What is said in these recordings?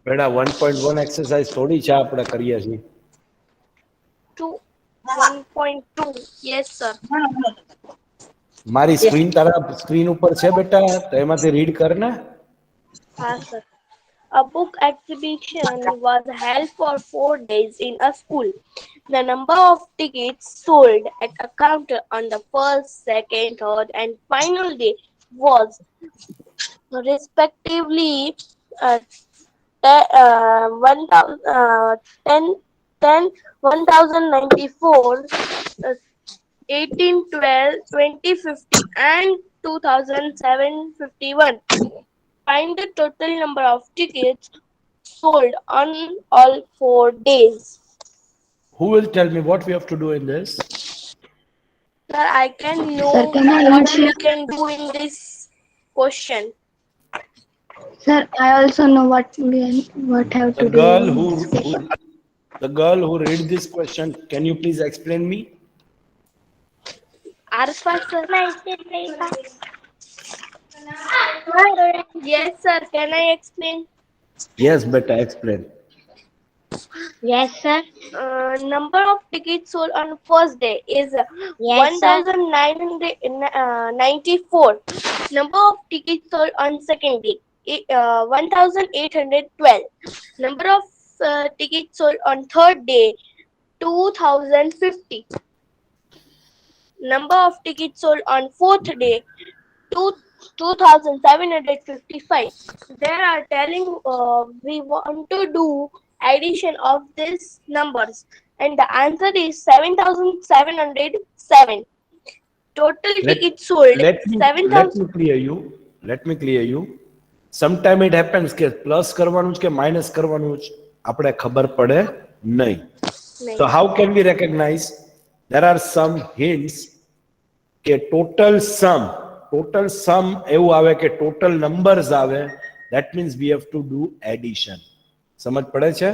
બેટા 1.1 એક્સરસાઇઝ થોડી છે આપણે કરીએ છીએ. 1.2. Yes, sir. મારી સ્ક્રીન તારા સ્ક્રીન ઉપર છે બેટા, તો એમાંથી રીડ કર ને. Sir. A book exhibition was held for 4 days in a school. The number of tickets sold at a counter on the first, second, third, and final day was respectively uh, 1094, 1812, 2050, and 2751. Find the total number of tickets sold on all 4 days. Who will tell me what we have to do in this? Sir, I can know Sir, can I what answer? we can do in this question. Sir, I also know what have The to do girl in who, this who question. the girl who read this question, can you please explain me? Arfa, sir. Yes, sir. Can I explain? Yes beta, explain. Yes, sir. Number of tickets sold on first day is Yes, sir. 1994. Number of tickets sold on second day 1812. Number of tickets sold on third day 2050. Number of tickets sold on fourth day 2755. They are telling we want to do addition of these numbers, and the answer is 7707. Total let tickets sold let me 7000. let me clear you. Sometime it happens કે plus કરવાનું છે કે minus કરવાનું છે આપણે ખબર પડે નહીં. So how can we recognize? There are some hints કે total sum એવું આવે કે total numbers આવે, that means we have to do addition. સમજ પડે છે?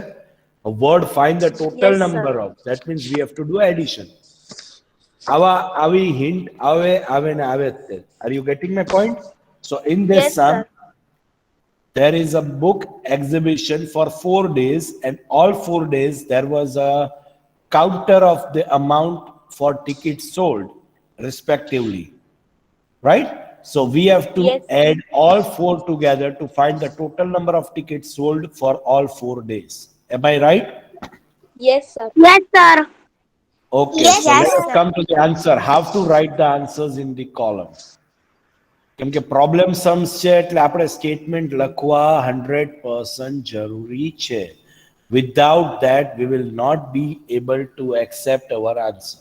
A word find the total Yes, sir. number of, that means we have to do addition. આવી hint આવે ને આવે જ તે. Are you getting my point? So in this Yes, sum, sir. there is a book exhibition for 4 days, and all 4 days there was a counter of the amount for tickets sold respectively, right? So we have to Yes. add all 4 together to find the total number of tickets sold for all 4 days. Am I right? Yes, sir. Yes, sir. Okay, Yes, so let sir. us come to the answer. How to write the answers in the column? કેમ કે problem Sam's છે એટલે આપણે statement લખવા 100% જરૂરી છે. Without that we will not be able to accept our answer.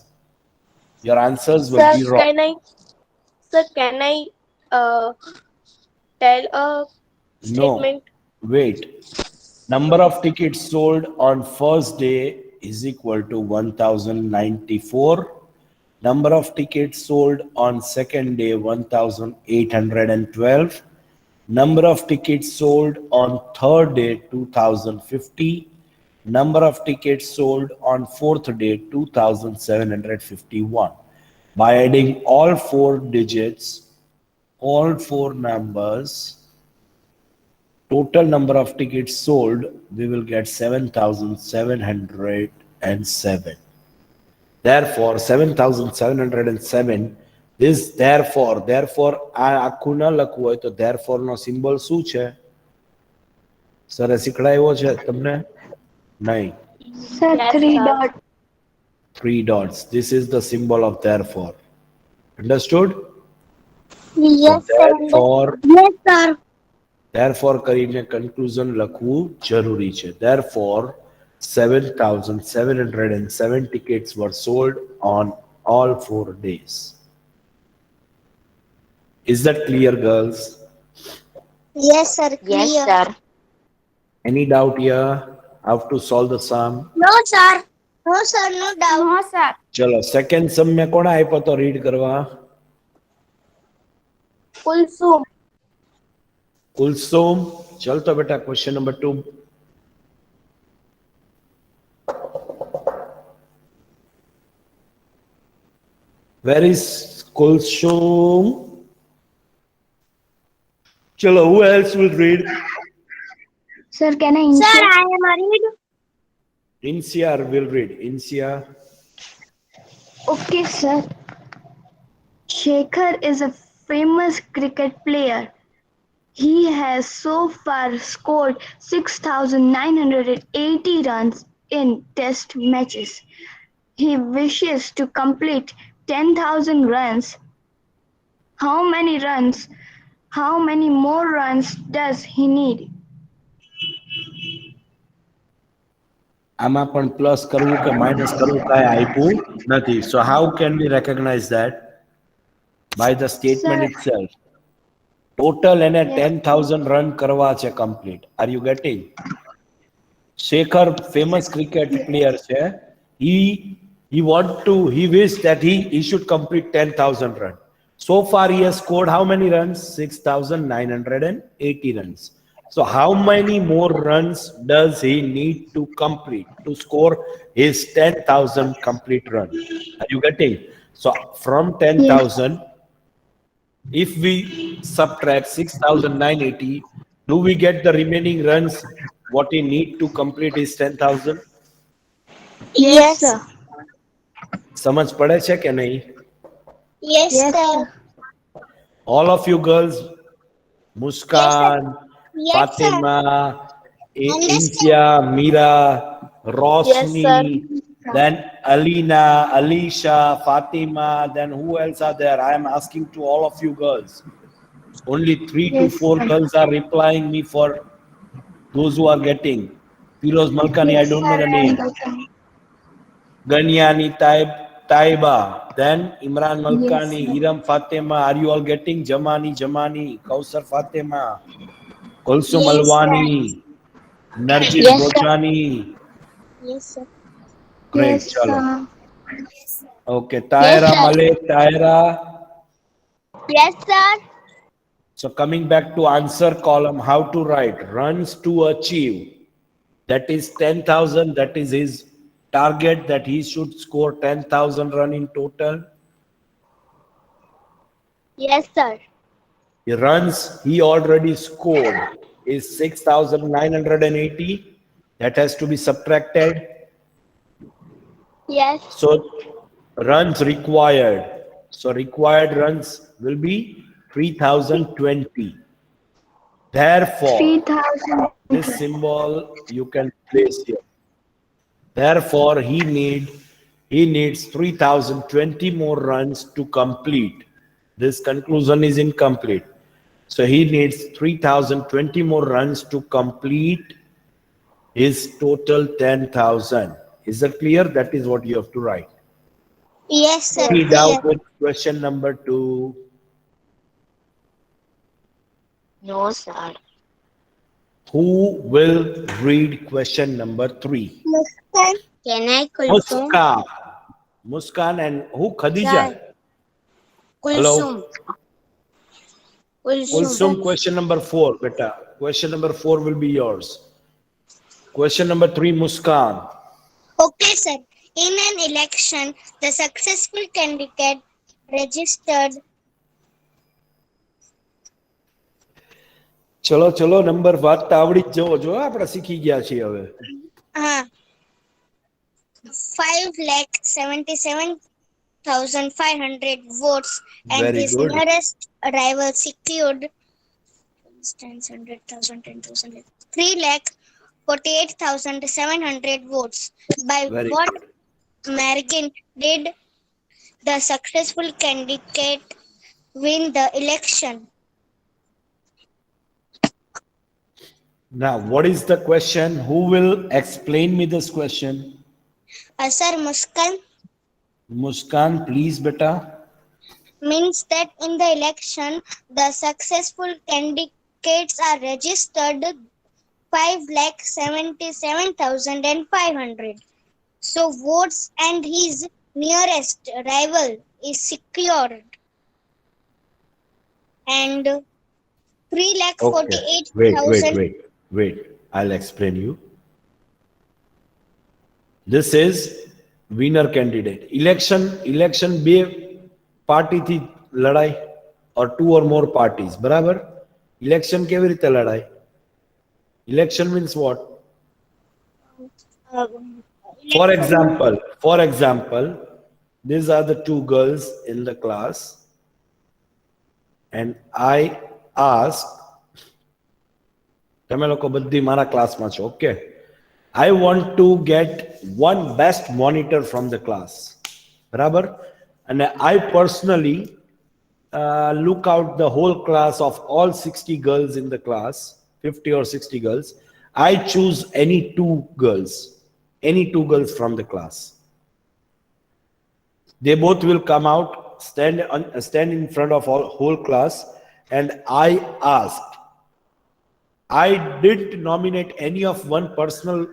Your answers will Sir, be wrong. can I tell a No, statement? wait. Number of tickets sold on first day is equal to 1094. Number of tickets sold on second day 1812. Number of tickets sold on third day 2050. Number of tickets sold on fourth day 2751. By adding all 4 digits, all 4 numbers, total number of tickets sold, we will get 7707. Therefore 7707, this therefore આ આખું ન લખવું હોય તો therefore નો symbol શું છે? સરે શીખડાયો છે તમને? નહીં. Sir, Yes, 3 sir. dots. 3 dots. This is the symbol of therefore. Understood? Yes, So therefore Yes, sir. therefore કરીને conclusion લખવું જરૂરી છે. Therefore 7707 tickets were sold on all 4 days. Is that clear, girls? Yes, sir. Yes, sir. Any doubt here? How to solve the sum? No, sir. No, sir. No doubt. No, sir. ચલો second સમ મેં કોણ આપ્યો તો read કરવા? Kulsum. કુલસુમ. ચલ તો બેટા question number 2. Where is Kulsum? Chalo, who else will read? Sir, can I Sir, insert? I am read. Insia will read. Insia. Okay, sir. Shekhar is a famous cricket player. He has so far scored 6,980 runs in test matches. He wishes to complete 10,000 runs. How many more runs does he need? આમાં પણ plus કરવું કે minus કરવું કાંઈ આપ્યું નથી. So how can we recognize that? By the statement Sir. itself. Total એને Yes. 10,000 run કરવા છે complete. Are you getting? Shekhar famous cricket player છે. He wished that he should complete 10,000 runs. So far he has scored how many runs? 6,980 runs. So how many more runs does he need to complete to score his 10,000 complete run? Are you getting? So from 10,000, if we subtract 6,980, do we get the remaining runs what he need to complete his 10,000? Yes, sir. समझ पड़े છે કે નહીં? Yes, Yes, sir. sir. All of you girls, Muskan, Yes, Fatima, Understand. Insia, Mira, Rosni, Yes, sir. then Alina, Alisha, Fatima, then who else are there? I am asking to all of you girls. Only 3 to Yes, 4 sir. girls are replying me for those who are getting. Firoz Malkani, I don't know the name. Ganyani Taiba, then Imran Malkani, Yes, sir. Iram Fatima, are you all getting? Jamani, Kausar Fatima, Kulsum Yes, Alwani, Narjis Yes, sir. Bochani. Yes, sir. Great, Yes, chalo. sir. Okay, Taira sir. Malik, Taira. Yes, sir. So coming back to answer column, how to write runs to achieve. That is 10,000. That is his target, that he should score 10,000 run in total. Yes, sir. The runs he already scored is 6,980. That has to be subtracted. Yes. So runs required. So required runs will be 3,020. Therefore, 3,000. this symbol you can place here. Therefore, he needs 3,020 more runs to complete. This conclusion is incomplete. So he needs 3,020 more runs to complete his total 10,000. Is that clear? That is what you have to write. Yes, sir. Any Clear. doubt with question number 2? No, sir. Who will read question number 3? Muskan. Can I Kulsum? Muskan and who? Khadija. Sir. Kulsum. Kulsum, question number 4, beta. Question number 4 will be yours. Question number 3, Muskan. Okay, sir. In an election, the successful candidate registered. ચલો number વાંચતા આવડી જ જવો જો આપણે શીખી ગયા છીએ હવે. 5,77,500 votes, and Very his good. nearest rival secured 10,000, 3,48,700 votes. By Very what good. margin did the successful candidate win the election? Now, what is the question? Who will explain me this question? Sir, Muskan, Muskan, please, beta. means that in the election, the successful candidates are registered 5,77,500. So votes and his nearest rival is secured. And 3,48,000. Wait. I'll explain you. This is winner candidate. Election બે પાર્ટીથી લડાય or 2 or more parties. બરાબર? Election કેવી રીતે લડાય? Election means what? Election. For example, these are the two girls in the class, and I ask, તમે લોકો બધી મારા ક્લાસમાં છો, okay? I want to get one best monitor from the class. બરાબર? And I personally look out the whole class of all 60 girls in the class, 50 or 60 girls. I choose any two girls from the class. They both will come out, stand in front of whole class, and I ask. I didn't nominate any of one person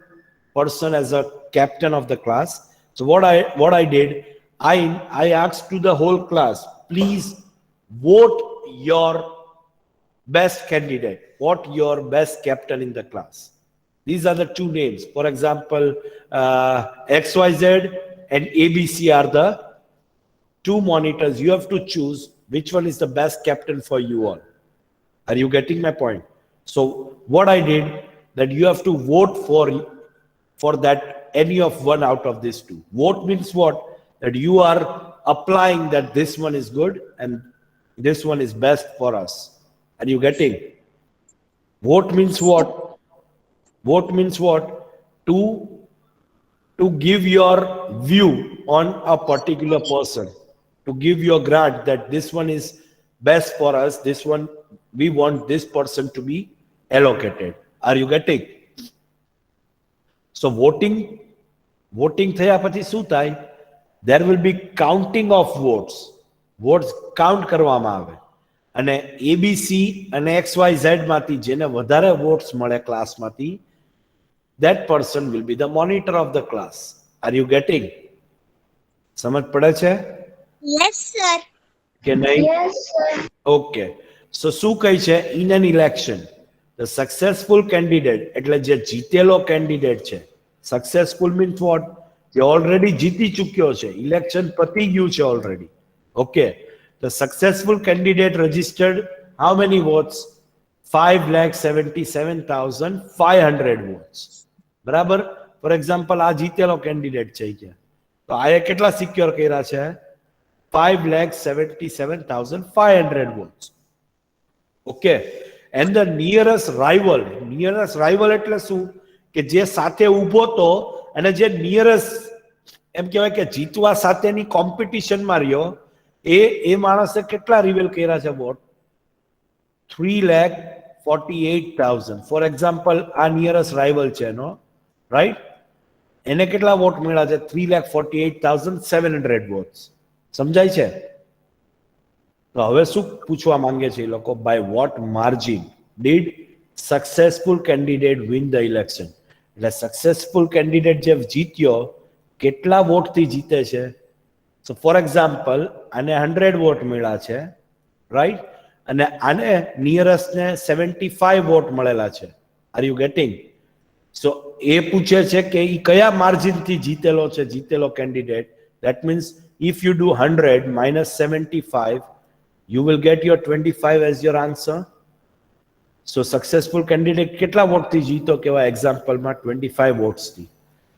as a captain of the class. So what I did, I asked to the whole class, please vote your best candidate, vote your best captain in the class. These are the two names. For example, XYZ and ABC are the two monitors. You have to choose which one is the best captain for you all. Are you getting my point? So what I did, that you have to vote for that any of one out of these two. Vote means what? That you are applying that this one is good and this one is best for us. Are you getting? Vote means what? Vote means what? To give your view on a particular person, to give your grant that this one is best for us, this one we want this person to be allocated. Are you getting? So voting થયા પછી શું થાય? There will be counting of votes. Votes count કરવામાં આવે, અને ABC અને XYZ માંથી જેને વધારે votes મળે ક્લાસમાંથી, that person will be the monitor of the class. Are you getting? સમજ પડે છે Yes, sir. કે નહીં? Yes, sir. Okay. So શું કહે છે? In an election, the successful candidate, એટલે જે જીતેલો candidate છે, successful means what? જે already જીતી ચૂક્યો છે, election પતી ગયું છે already. Okay. The successful candidate registered how many votes? 5,77,500 votes. બરાબર? For example, આ જીતેલો candidate છે કે તો આ કેટલા સિક્યોર કર્યા છે? 5,77,500 votes. Okay. And the nearest rival એટલે શું? કે જે સાથે ઊભો તો અને જે nearest એમ કહેવાય કે જીતવા સાથેની કોમ્પિટિશનમાં રહ્યો, એ માણસે કેટલા રિવીલ કર્યા છે વોટ? 3,48,000. ફોર એક્ઝામ્પલ, આ નિયરેસ્ટ રાઇવલ છે એનો, રાઈટ? એને કેટલા વોટ મળ્યા છે? 3,48,700 વોટ્સ. સમજાય છે? તો હવે શું પૂછવા માંગે છે એ લોકો? By what margin did successful candidate win the election? એટલે સક્સેસફુલ કેન્ડિડેટ જે જીત્યો કેટલા વોટથી જીતે છે? So for example, આને 100 વોટ મળ્યા છે, રાઈટ? અને આને નિયરેસ્ટ ને 75 વોટ મળેલા છે. Are you getting? સો એ પૂછે છે કે ઈ કયા માર્જિન થી જીતેલો છે, જીતેલો candidate. That means if you do 100 minus 75, you will get your 25 as your answer. So successful candidate કેટલા વોટ થી જીતો કહેવાય? એક્ઝામ્પલમાં 25 વોટ્સ થી.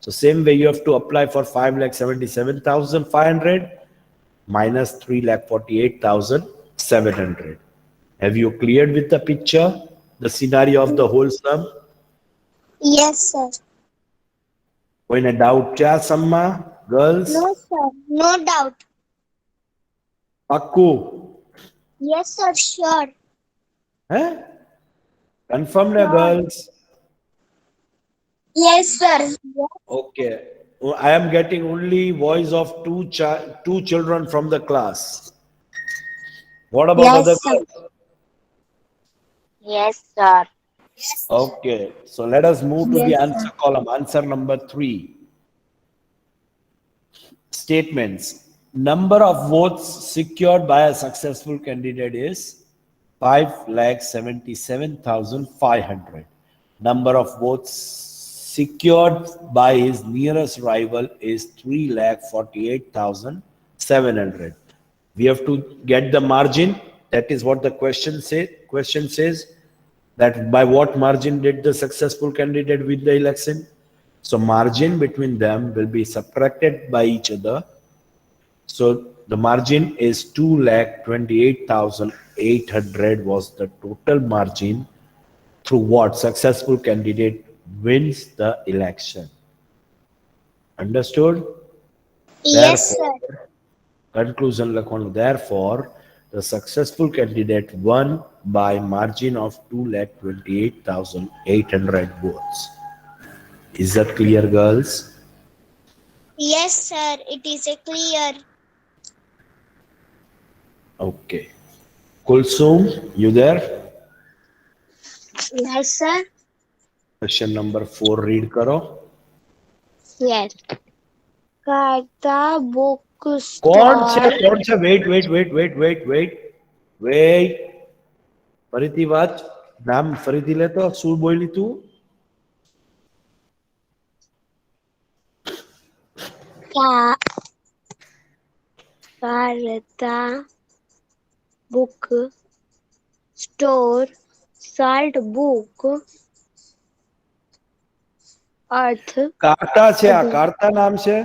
So same way you have to apply for 5,77,500 minus 3,48,700. Have you cleared with the picture the scenario of the whole sum? Yes, sir. કોઈને doubt છે આ sumમાં? Girls? No, sir. No doubt. પાક્કું? Yes, sir. Sure. હે? Confirm ને girls? Yes, sir. Okay. I am getting only voice of two children from the class. What about Yes, other sir. girls? Yes, sir. Okay. So let us move to the answer column. Answer number 3. Statements. Number of votes secured by a successful candidate is 5,77,500. Number of votes secured by his nearest rival is 3,48,700. We have to get the margin. That is what the question says. That by what margin did the successful candidate win the election? So margin between them will be subtracted by each other. So the margin is 2,28,800 was the total margin through what successful candidate wins the election. Understood? Yes, sir. Conclusion લખવાનું. Therefore, the successful candidate won by margin of 2,28,800 votes. Is that clear, girls? Yes, sir. It is a clear. Okay. Kulsum, you there? Yes, sir. Question number 4 read करो. Yes. Karta कौन છે? bookstore. Wait. ફરીથી વાત. નામ ફરીથી લેતો. શું બોલી તું? Karta bookstore salt book earth કારતા છે. આ કારતા નામ છે.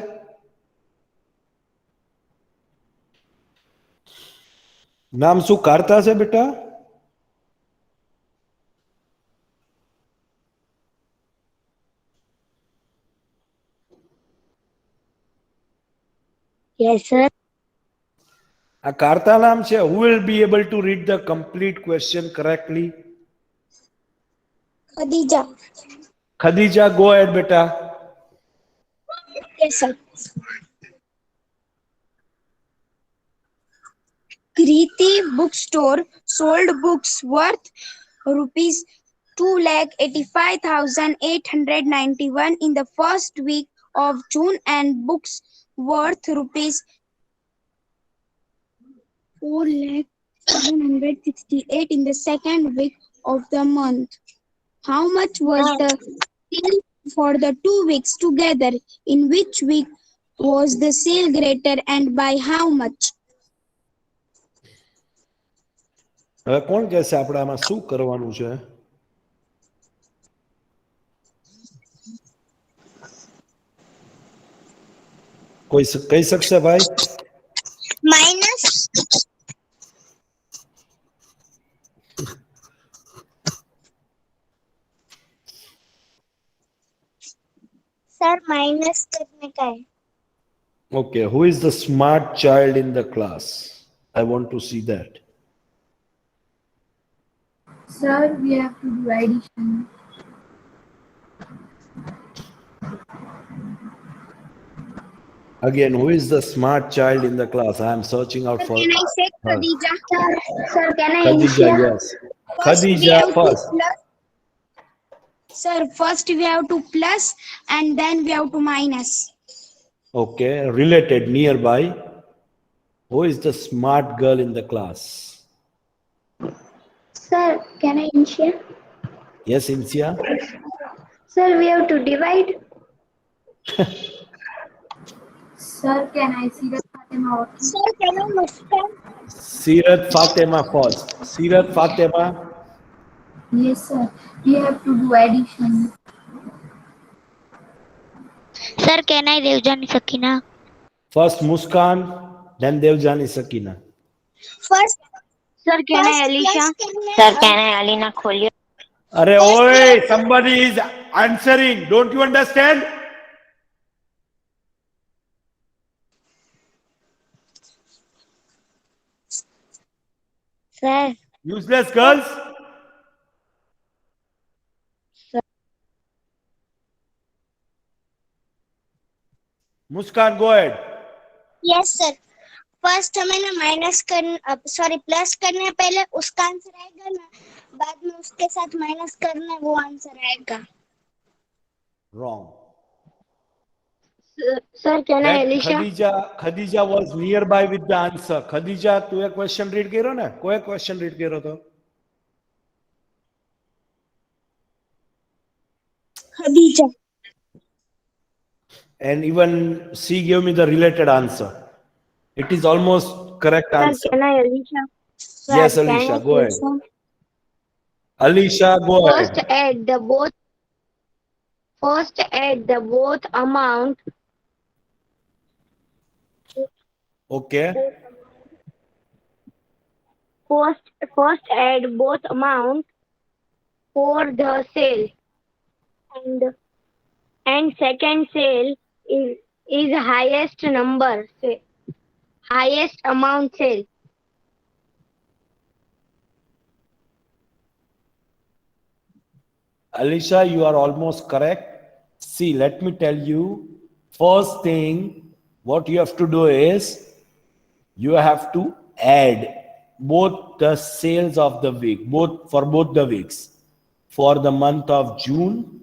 નામ શું કારતા છે બેટા? Yes, sir. આ કારતા નામ છે. Who will be able to read the complete question correctly? Khadija. Khadija, go ahead beta. Yes, sir. Kriti bookstore sold books worth rupees 2,85,891 in the first week of June and books worth rupees 4,768 in the second week of the month. How much was the sale for the 2 weeks together? In which week was the sale greater and by how much? હવે કોણ કહેશે આપણે આમાં શું કરવાનું છે? કોઈ કહી શકશે ભાઈ? Minus. Sir, minus करने का है. Okay, who is the smart child in the class? I want to see that. Sir, we have to do addition. Again, who is the smart child in the class? I am searching out for Can I say her. Khadija? Sir, can I Khadija, initiate? yes. Khadija first. Sir, first we have to plus and then we have to minus. Okay, related, nearby. Who is the smart girl in the class? Sir, can I initiate? Yes, Insia? Sir, we have to divide. Sir, can I see the Fatima also? Sir, can I Muskan? Sirat Fatima first. Sirat Fatima. Yes, sir. We have to do addition. Sir, can I Devjani Sakina? First Muskan, then Devjani Sakina. First. Sir, can I Alicia? Sir, can I Alina Kholia? Arey, oi, somebody is answering. Don't you understand? Sir, Useless girls. Muskan, go ahead. Yes, sir. First हमें ना minus करना sorry plus करने पहले उसका answer आएगा ना बाद में उसके साथ माइनस करना वो आंसर आएगा. Wrong. sir, can I That Alicia? Khadija was nearby with the answer. Khadija, તું એક question read કર્યો ને? કોઈ question read કર્યો તો? Khadija. And even she gave me the related answer. It is almost correct Sir, answer. can I Alicia? Sir, Yes, can I Alicia, go ahead. Alicia? Alisha, go First ahead. add the both. First add the both amount. Okay. First add both amount for the sale, and second sale is highest number, highest amount sale. Alisha, you are almost correct. See, let me tell you. First thing, what you have to do is you have to add both the sales of the week, both the weeks, for the month of June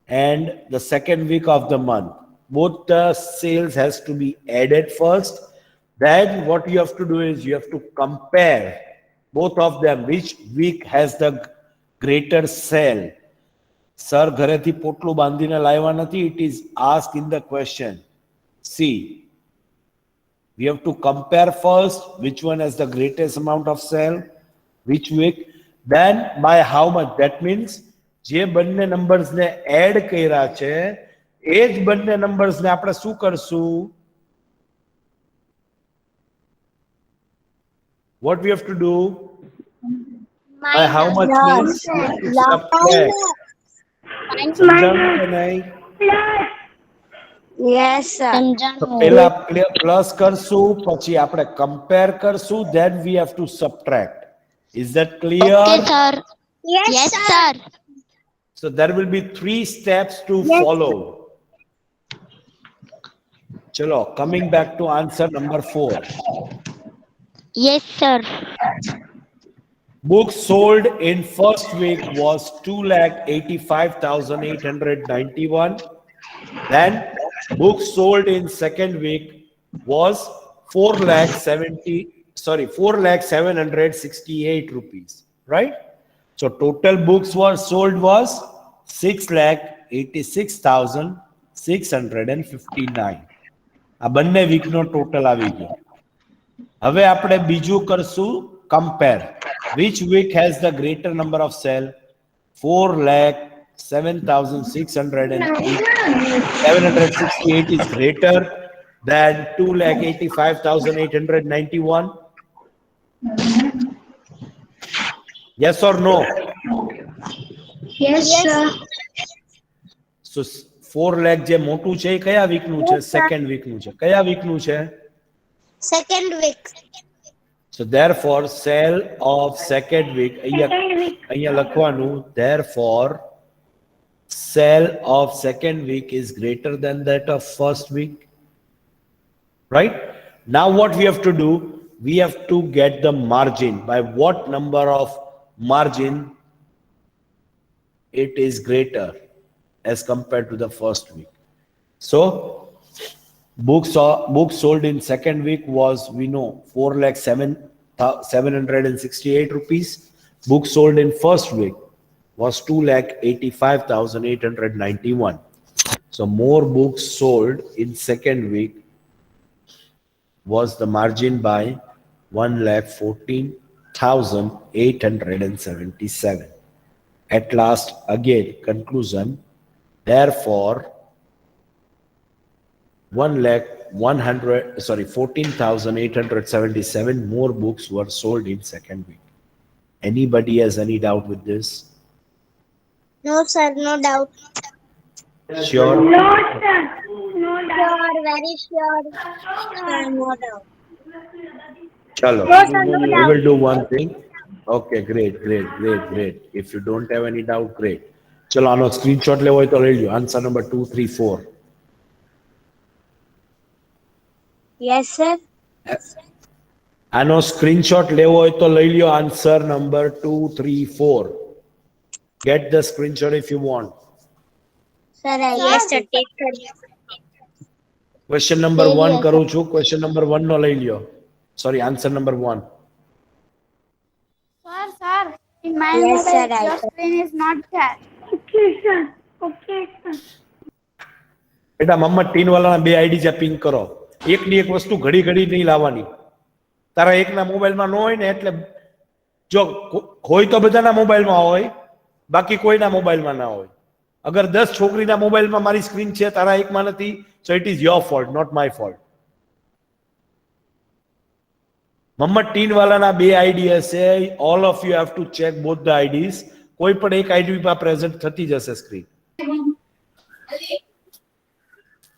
and the second week of the month. Both the sales has to be added first. Then what you have to do is you have to compare both of them, which week has the greater sale. Sir, ઘરેથી પોટલું બાંધીને લાવ્યા નથી. It is asked in the question. See, we have to compare first which one has the greatest amount of sale, which week, then by how much. That means જે બંને numbers ને add કર્યા છે એ જ બંને નંબર્સ ને આપણે શું કરશું? What we have to do? By how much means we have to subtract. સમજાણું કે નહીં? Yes, sir. તો પહેલા પ્લસ કરશું, પછી આપણે કમ્પેર કરશું, then we have to subtract. Is that clear? Okay, sir. Yes, Yes, sir. sir. So there will be 3 steps to follow. Chalo, coming back to answer number 4. Yes, sir. Books sold in first week was 2,85,891. Then books sold in second week was 4,768 rupees, right? So total books were sold was 6,86,659. આ બંને વીકનો total આવી ગયો. હવે આપણે બીજું કરશું compare. Which week has the greater number of sale? 4,07,668 is greater than 2,85,891. Yes or no? Yes, sir. So 4 lakh જે મોટું છે એ કયા વીકનું છે? સેકન્ડ વીકનું છે. કયા વીકનું છે? Second week. So therefore sale of second week, અહીંયા લખવાનું, therefore sale of second week is greater than that of first week, right? Now what we have to do, we have to get the margin. By what number of margin it is greater as compared to the first week. So books sold in second week was, we know, 4,07,768 rupees. Books sold in first week was 2,85,891. So more books sold in second week was the margin by 1,14,877. At last, again, conclusion. Therefore, 14,877 more books were sold in second week. Anybody has any doubt with this? No, sir, no doubt. Sure? Sure, very sure. Sir, no doubt. Chalo. No, sir, no We doubt. will do one thing. Okay, great. If you don't have any doubt, great. Chalo, આનો screenshot લેવો હોય તો લઈ લ્યો. Answer number 2, 3, 4. Yes, sir. આનો screenshot લેવો હોય તો લઈ લ્યો. Answer number 2, 3, 4. Get the screenshot if you want. Sir, yes, sir, take care. Question number 1 કરું છું. Question number 1 નો લઈ લ્યો. Sorry, answer number 1. Sir, in my Yes, mobile, sir, I your can. screen is not there. બેટા મમ્મા tin વાળાના 2 ID જા પિંગ કરો. એકની એક વસ્તુ ઘડી ઘડી નહીં લાવવાની. તારા એકના મોબાઈલમાં ન હોય ને એટલે જો હોય તો બધાના મોબાઈલમાં હોય, બાકી કોઈના મોબાઈલમાં ના હોય. અગર 10 છોકરીના મોબાઈલમાં મારી સ્ક્રીન છે, તારા એકમાં નથી, so it is your fault, not my fault. Mohammad ટીન વાલાના 2 આઈડી હશે. All of you have to check both the IDs. કોઈ પણ એક આઈડી પર પ્રેઝન્ટ થતી જશે સ્ક્રીન.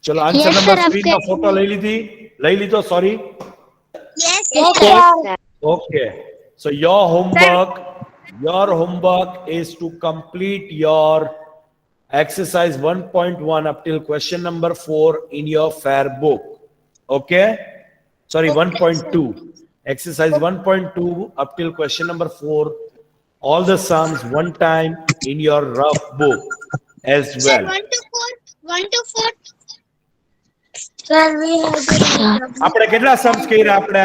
ચલો આન્સર Yes, નંબર sir, સ્ક્રીનમાં ફોટો લઈ લીધો, sorry. Yes, Yes, sir. sir. Okay, so your homework is to complete your exercise 1.1 up till question number 4 in your fair book. Okay, sorry, Okay, 1.2. Exercise 1.2 up till question number 4, all the sums one time in your rough book as Sir, well. 1 to 4. 1 to 4. Sir, we have આપણે કેટલા sums કર્યા? આપણે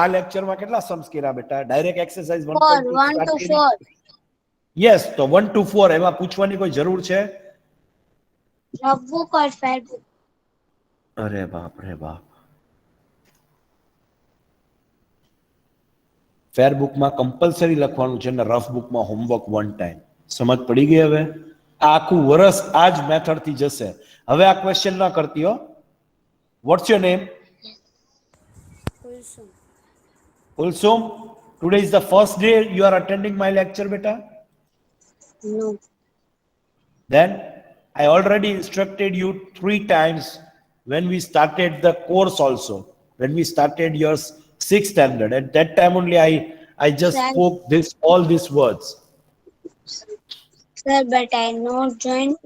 આ લેક્ચરમાં કેટલા sums કર્યા બેટા? Direct exercise 1.2 1 to 4. Yes, તો 1 to 4 એમાં પૂછવાની કોઈ જરૂર છે? Rough book or fair book? અરે બાપ રે બાપ. ફેર બુકમાં કમ્પલસરી લખવાનું છે ને રફ બુકમાં હોમવર્ક વન ટાઈમ. સમજ પડી ગઈ? હવે આ આખું વર્ષ આ જ મેથડ થી જશે. હવે આ ક્વેશ્ચન ના કરતી હો. What's your name? Kulsum. Today is the first day you are attending my lecture, beta. No. Then I already instructed you 3 times when we started the course also. When we started your 6th standard, at that time only I just Sir. spoke all these words. Sir, but I not joined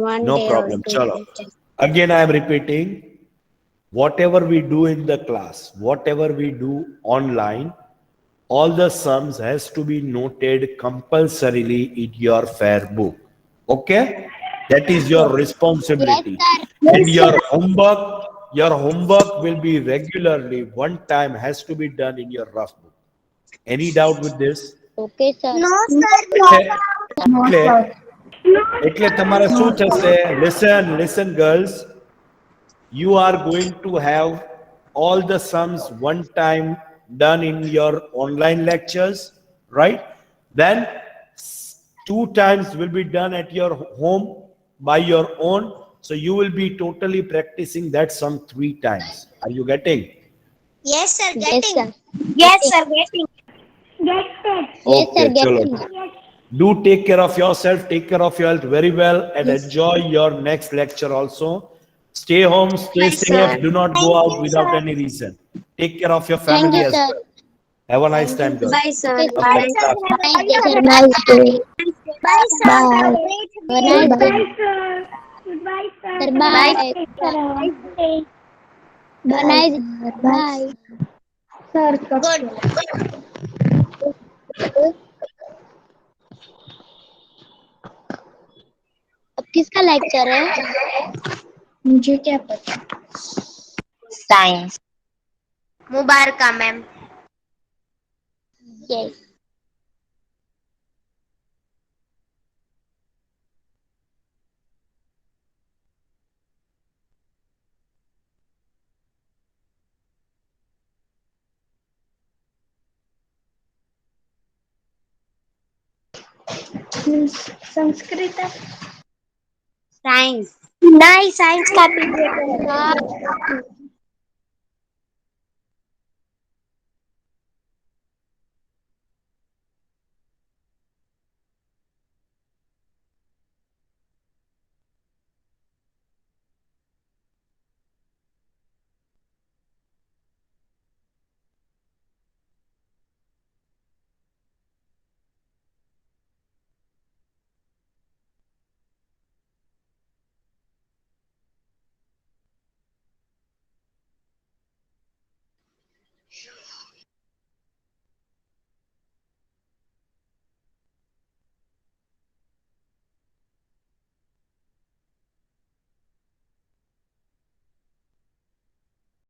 one No day problem. or 2 Chalo. days. Again I am repeating, whatever we do in the class, whatever we do online, all the sums has to be noted compulsorily in your fair book. Okay, that is your responsibility. And your homework will be regularly, one time has to be done in your rough book. Any doubt with this? Okay, sir. No, sir. એટલે તમારે શું થશે? Listen girls, you are going to have all the sums one time done in your online lectures, right? Then 2 times will be done at your home by your own. So you will be totally practicing that sum 3 times. Are you getting? Yes, sir. Yes, Getting. sir. Yes, sir. Getting. Yes, Okay, sir. chalo. Getting. Do take care of yourself, take care of your health very well, and enjoy your next lecture also. Stay home, stay Bye, safe, sir. do not go Thank out you, without sir. any reason. Take care of your Thank family you, as sir. well. Have a nice time, girls. Bye, sir. Okay, Bye, sir. sir. Nice day, sir. Nice day. Bye, sir. Bye. Have a great Have a day. nice day. Sir, bye. Bye, Have a nice day. Bye. Good. अब किसका lecture है? मुझे क्या पता. Science. मुबारका ma'am. Yes. Sanskrit. Science. नहीं, science का period है.